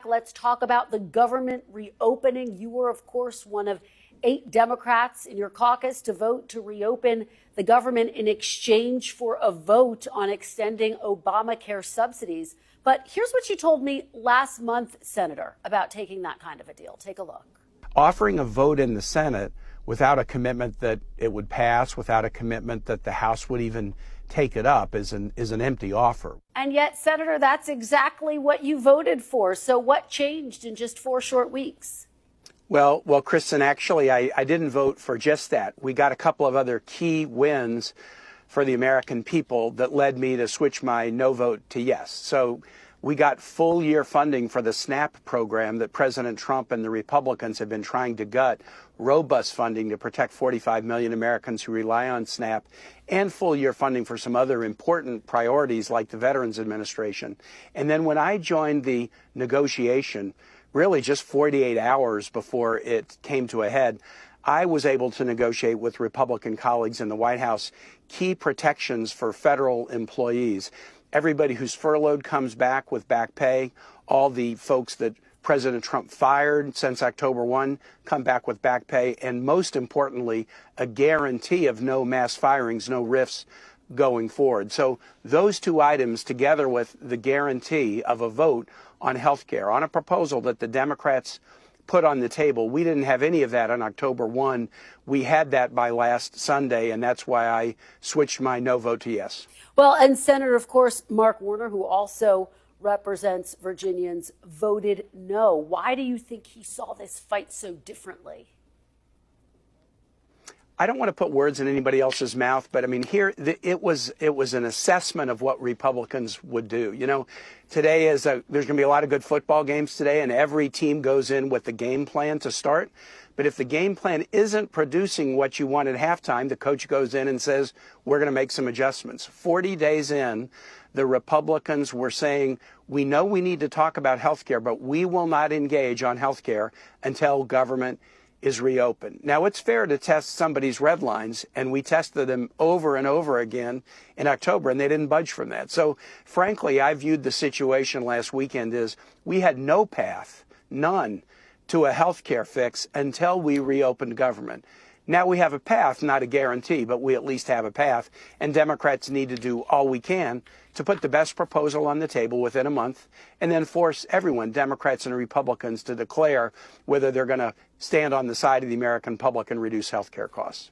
Let's talk about the government reopening. You were, of course, one of 8 Democrats in your caucus to vote to reopen the government in exchange for a vote on extending Obamacare subsidies. But here's what you told me last month, Senator, about taking that kind of a deal. Take a look. Offering a vote in the Senate without a commitment that it would pass, without a commitment that the House would even take it up is an empty offer. And yet, Senator, that's exactly what you voted for. So what changed in just 4 short weeks? Well, Kristen, actually, I didn't vote for just that. We got a couple of other key wins for the American people that led me to switch my no vote to yes. So we got full year funding for the SNAP program that President Trump and the Republicans have been trying to gut, robust funding to protect 45 million Americans who rely on SNAP, and full year funding for some other important priorities like the Veterans Administration. And then when I joined the negotiation, really just 48 hours before it came to a head, I was able to negotiate with Republican colleagues in the White House key protections for federal employees. Everybody who's furloughed comes back with back pay. All the folks that President Trump fired since October 1 come back with back pay. And most importantly, a guarantee of no mass firings, no rifts going forward. So those 2 items, together with the guarantee of a vote on health care, on a proposal that the Democrats put on the table. We didn't have any of that on October 1. We had that by last Sunday, and that's why I switched my no vote to yes. Well, and Senator, of course, Mark Warner, who also represents Virginians, voted no. Why do you think he saw this fight so differently? I don't want to put words in anybody else's mouth, but I mean, here it was an assessment of what Republicans would do. You know, today there's going to be a lot of good football games today, and every team goes in with the game plan to start. But if the game plan isn't producing what you want at halftime, the coach goes in and says, we're going to make some adjustments. 40 days in, the Republicans were saying, we know we need to talk about health care, but we will not engage on health care until government is reopened. Now, it's fair to test somebody's red lines, and we tested them over and over again in October, and they didn't budge from that. So, frankly, I viewed the situation last weekend as we had no path, none, to a health care fix until we reopened government. Now we have a path, not a guarantee, but we at least have a path, and Democrats need to do all we can to put the best proposal on the table within a month and then force everyone, Democrats and Republicans, to declare whether they're going to stand on the side of the American public and reduce health care costs.